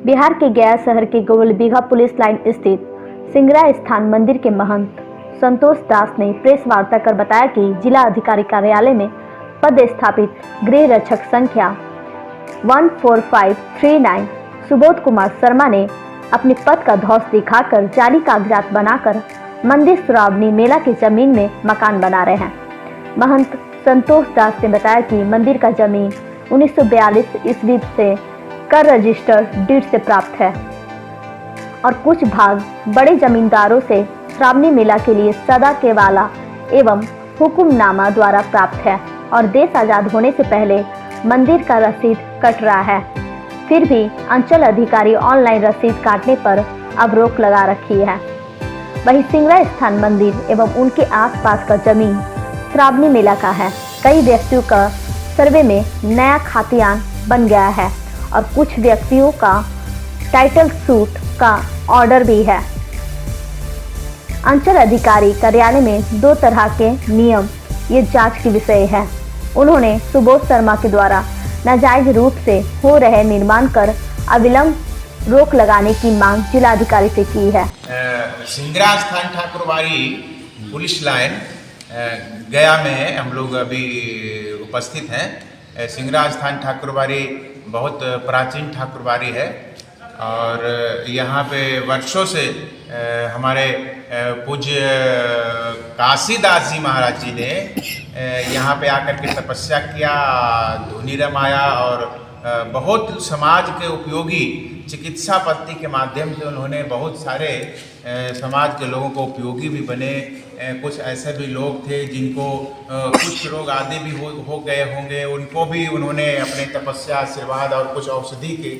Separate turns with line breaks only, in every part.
बिहार के गया शहर के गोलबीघा पुलिस लाइन स्थित सिंगरा स्थान मंदिर के महंत संतोष दास ने प्रेस वार्ता कर बताया कि जिला अधिकारी कार्यालय में पद स्थापित गृह रक्षक संख्या 14539 सुबोध कुमार शर्मा ने अपने पद का ध्वज दिखाकर जाली कागजात बनाकर मंदिर श्रावणी मेला की जमीन में मकान बना रहे हैं। महंत संतोष दास ने बताया कि मंदिर का जमीन 1942 ईस्वी से कर रजिस्टर डीड से प्राप्त है और कुछ भाग बड़े जमींदारों से श्रावणी मेला के लिए सदा केवाला एवं हुक्मनामा द्वारा प्राप्त है और देश आजाद होने से पहले मंदिर का रसीद कट रहा है। फिर भी अंचल अधिकारी ऑनलाइन रसीद काटने पर अब रोक लगा रखी है। वहीं सिंगरा स्थान मंदिर एवं उनके आसपास का जमीन श्रावणी मेला का है। कई व्यक्तियों का सर्वे में नया खातियान बन गया है और कुछ व्यक्तियों का टाइटल सूट का ऑर्डर भी है। अंचल अधिकारी कार्यालय में दो तरह के नियम ये जांच की विषय है। उन्होंने सुबोध शर्मा के द्वारा नाजायज रूप से हो रहे निर्माण कर अविलंब रोक लगाने की मांग जिलाधिकारी से की है।
सिंगरा स्थान ठाकुरबाड़ी पुलिस लाइन गया में हम लोग अभी उपस्थित हैं। सिंगरा स्थान ठाकुरबाड़ी बहुत प्राचीन ठाकुरबाड़ी है और यहाँ पे वर्षों से हमारे पूज्य काशीदास जी महाराज जी ने यहाँ पे आकर के तपस्या किया, धुनी रमाया और बहुत समाज के उपयोगी चिकित्सा पद्धति के माध्यम से उन्होंने बहुत सारे समाज के लोगों को उपयोगी भी बने। कुछ ऐसे भी लोग थे जिनको कुछ रोग आदि भी हो गए होंगे, उनको भी उन्होंने अपने तपस्या आशीर्वाद और कुछ औषधि के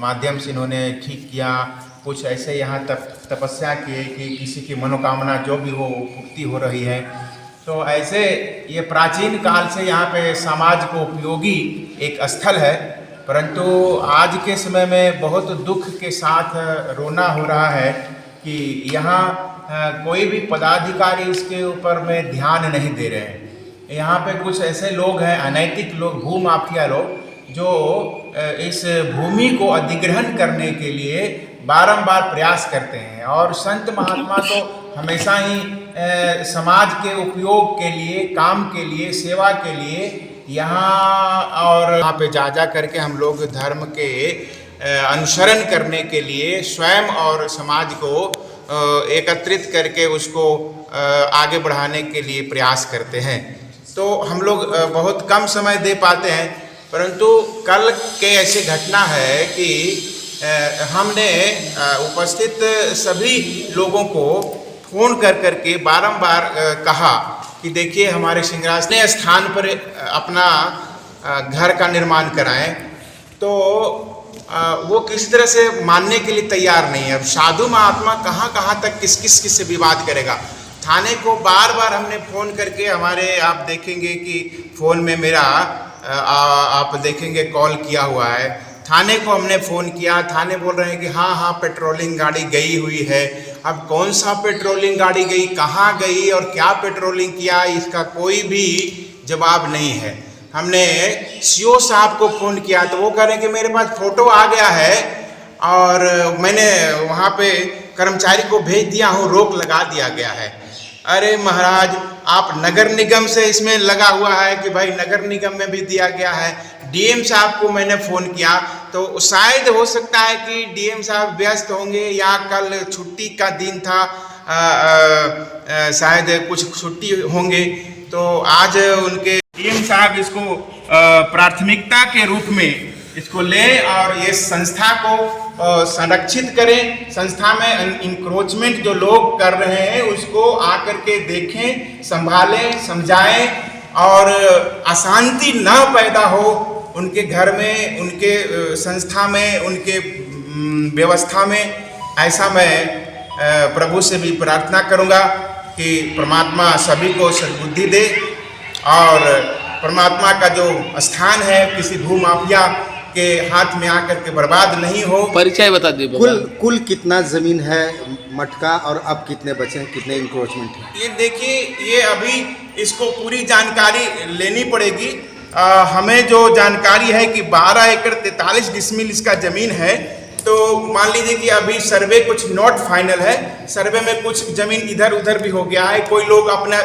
माध्यम से इन्होंने ठीक किया। कुछ ऐसे यहाँ तपस्या किए कि किसी की मनोकामना जो भी हो पूर्ति हो रही है। तो ऐसे ये प्राचीन काल से यहाँ पे समाज को उपयोगी एक स्थल है, परंतु आज के समय में बहुत दुख के साथ रोना हो रहा है कि यहाँ कोई भी पदाधिकारी इसके ऊपर में ध्यान नहीं दे रहे हैं। यहाँ पे कुछ ऐसे लोग हैं, अनैतिक लोग, भूमाफिया लोग, जो इस भूमि को अधिग्रहण करने के लिए बारंबार प्रयास करते हैं और संत महात्मा तो हमेशा ही समाज के उपयोग के लिए, काम के लिए, सेवा के लिए यहाँ और यहाँ पे जा करके हम लोग धर्म के अनुसरण करने के लिए स्वयं और समाज को एकत्रित करके उसको आगे बढ़ाने के लिए प्रयास करते हैं। तो हम लोग बहुत कम समय दे पाते हैं, परंतु कल के ऐसी घटना है कि हमने उपस्थित सभी लोगों को फोन कर करके बारंबार कहा कि देखिए हमारे सिंगरा स्थान पर अपना घर का निर्माण कराएं, तो वो किसी तरह से मानने के लिए तैयार नहीं है। अब साधु महात्मा कहाँ तक किस से विवाद करेगा। थाने को बार बार हमने फ़ोन करके, हमारे आप देखेंगे कि फ़ोन में मेरा आप देखेंगे कॉल किया हुआ है, थाने को हमने फ़ोन किया। थाने बोल रहे हैं कि हाँ पेट्रोलिंग गाड़ी गई हुई है। अब कौन सा पेट्रोलिंग गाड़ी गई, कहाँ गई और क्या पेट्रोलिंग किया, इसका कोई भी जवाब नहीं है। हमने सीओ साहब को फ़ोन किया तो वो कह रहे हैं कि मेरे पास फ़ोटो आ गया है और मैंने वहाँ पे कर्मचारी को भेज दिया हूँ, रोक लगा दिया गया है। अरे महाराज, आप नगर निगम से इसमें लगा हुआ है कि भाई नगर निगम में भी दिया गया है। डीएम साहब को मैंने फ़ोन किया तो शायद हो सकता है कि डीएम साहब व्यस्त होंगे या कल छुट्टी का दिन था, शायद कुछ छुट्टी होंगे, तो आज उनके डीएम साहब इसको प्राथमिकता के रूप में इसको ले और ये संस्था को संरक्षित करें। संस्था में इंक्रोचमेंट जो लोग कर रहे हैं उसको आकर के देखें, संभालें, समझाएं और अशांति न पैदा हो उनके घर में, उनके संस्था में, उनके व्यवस्था में। ऐसा मैं प्रभु से भी प्रार्थना करूंगा कि परमात्मा सभी को सद्बुद्धि दे और परमात्मा का जो स्थान है किसी भूमाफिया के हाथ में आकर के बर्बाद नहीं हो।
परिचय बता दीजिए।
कुल कितना जमीन है मटका और अब कितने बचे हैं, कितने इंक्रोचमेंट है?
ये देखिए, ये अभी इसको पूरी जानकारी लेनी पड़ेगी। हमें जो जानकारी है कि 12 एकड़ 43 डिसमिल इसका ज़मीन है, तो तो मान लीजिए कि अभी सर्वे कुछ नॉट फाइनल है, सर्वे में कुछ जमीन इधर उधर भी हो गया है, कोई लोग अपना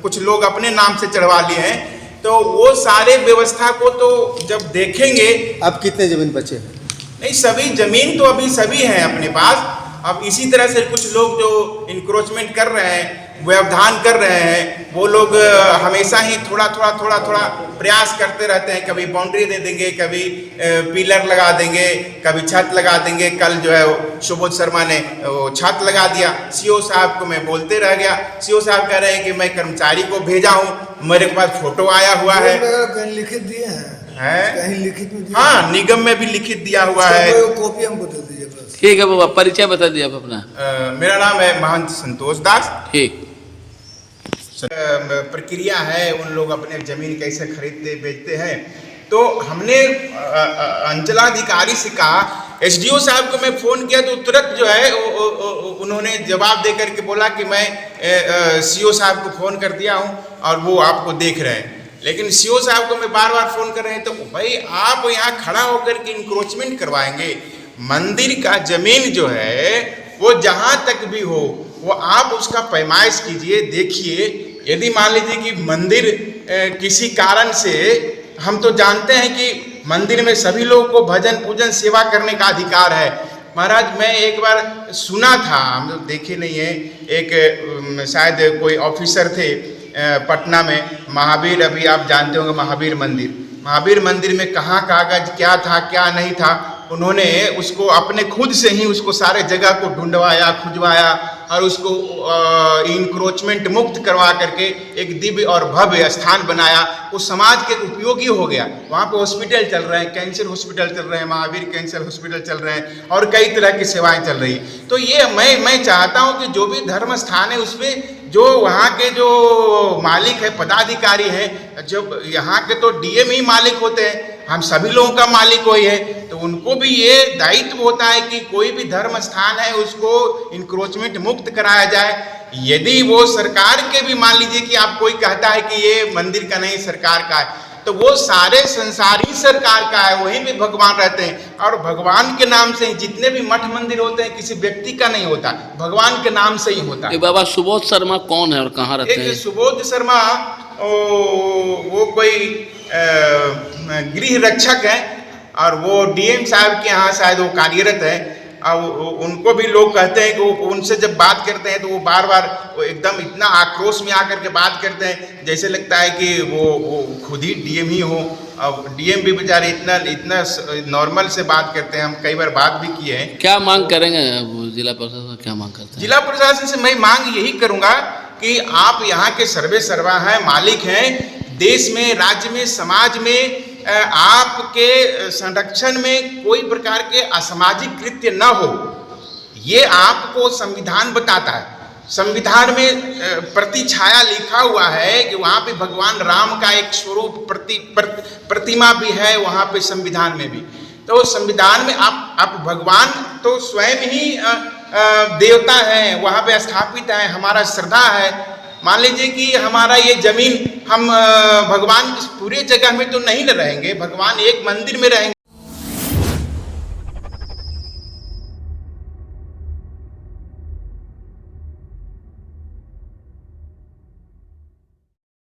कुछ लोग अपने नाम से चढ़वा लिए हैं, तो वो सारे व्यवस्था को तो जब देखेंगे।
अब कितने जमीन बचे हैं?
नहीं, सभी जमीन तो अभी सभी हैं अपने पास। अब इसी तरह से कुछ लोग जो इंक्रोचमेंट कर रहे हैं, व्यवधान कर रहे हैं, वो लोग हमेशा ही थोड़ा थोड़ा प्रयास करते रहते हैं। कभी बाउंड्री दे देंगे, कभी पिलर लगा देंगे, कभी छत लगा देंगे। कल जो है सुबोध शर्मा ने वो छत लगा दिया। सीओ साहब को मैं बोलते रह गया, सीओ साहब कह रहे हैं कि मैं कर्मचारी को भेजा हूँ, मेरे पास फोटो आया हुआ है।
कहीं लिखित दिए हैं, कहीं लिखित में दिया,
हाँ, निगम में भी लिखित दिया हुआ है।
कॉपी हमको दे दीजिए बस।
ठीक है बाबा, परिचय बता दिए आप अपना।
मेरा नाम है महंत संतोष दास।
ठीक।
प्रक्रिया है, उन लोग अपने जमीन कैसे खरीदते बेचते हैं। तो हमने अंचलाधिकारी से कहा, एसडीओ साहब को मैं फ़ोन किया तो तुरंत जो है उन्होंने जवाब दे करके बोला कि मैं सीओ साहब को फ़ोन कर दिया हूं और वो आपको देख रहे हैं। लेकिन सीओ साहब को मैं बार बार फ़ोन कर रहे हैं, तो भाई आप यहाँ खड़ा होकर के इंक्रोचमेंट करवाएंगे। मंदिर का ज़मीन जो है वो जहाँ तक भी हो, वो आप उसका पैमाइश कीजिए, देखिए। यदि मान लीजिए कि मंदिर किसी कारण से, हम तो जानते हैं कि मंदिर में सभी लोगों को भजन पूजन सेवा करने का अधिकार है। महाराज, मैं एक बार सुना था, हम लोग देखे नहीं है, एक शायद कोई ऑफिसर थे पटना में, महावीर, अभी आप जानते होंगे महावीर मंदिर में कहाँ कागज क्या था क्या नहीं था, उन्होंने उसको अपने खुद से ही उसको सारे जगह को ढूंढवाया, खुजवाया और उसको इंक्रोचमेंट मुक्त करवा करके एक दिव्य और भव्य स्थान बनाया। वो समाज के उपयोगी हो गया। वहाँ पे हॉस्पिटल चल रहे हैं, कैंसर हॉस्पिटल चल रहे हैं, महावीर कैंसर हॉस्पिटल चल रहे हैं और कई तरह की सेवाएं चल रही। तो ये मैं चाहता हूँ कि जो भी धर्म स्थान है उसमें जो वहाँ के जो मालिक है, पदाधिकारी हैं, जब यहाँ के तो डीएम ही मालिक होते हैं, हम सभी लोगों का मालिक वही है, तो उनको भी ये दायित्व होता है कि कोई भी धर्म स्थान है उसको इंक्रोचमेंट मुक्त कराया जाए। यदि वो सरकार के भी, मान लीजिए कि आप कोई कहता है कि ये मंदिर का नहीं सरकार का है, तो वो सारे संसार ही सरकार का है, वहीं पे भगवान रहते हैं। और भगवान के नाम से ही जितने भी मठ मंदिर होते हैं किसी व्यक्ति का नहीं होता, भगवान के नाम से ही होता है।
बाबा सुबोध शर्मा कौन है और कहाँ रहते हैं?
सुबोध शर्मा वो कोई गृह रक्षक है और वो डीएम साहब के यहाँ शायद वो कार्यरत है। और उनको भी लोग कहते हैं कि वो उनसे जब बात करते हैं तो वो बार बार वो एकदम इतना आक्रोश में आकर के बात करते हैं, जैसे लगता है कि वो खुद ही डीएम ही हो। अब डीएम भी बेचारे इतना नॉर्मल से बात करते हैं, हम कई बार बात भी किए हैं। क्या
मांग करेंगे जिला प्रशासन, क्या मांग करते हैं?
जिला प्रशासन से मैं मांग यही करूँगा कि आप यहाँ के सर्वे सर्वा हैं, मालिक हैं, देश में, राज्य में, समाज में आपके संरक्षण में कोई प्रकार के असामाजिक कृत्य न हो, ये आपको संविधान बताता है। संविधान में प्रतिछाया लिखा हुआ है कि वहाँ पे भगवान राम का एक स्वरूप प्रतिमा भी है, वहाँ पे संविधान में भी। तो संविधान में आप भगवान तो स्वयं ही देवता हैं, वहाँ पे स्थापित है, हमारा श्रद्धा है। मान लीजिए कि हमारा ये जमीन, हम भगवान पूरे जगह में तो नहीं रहेंगे, भगवान एक मंदिर में रहेंगे।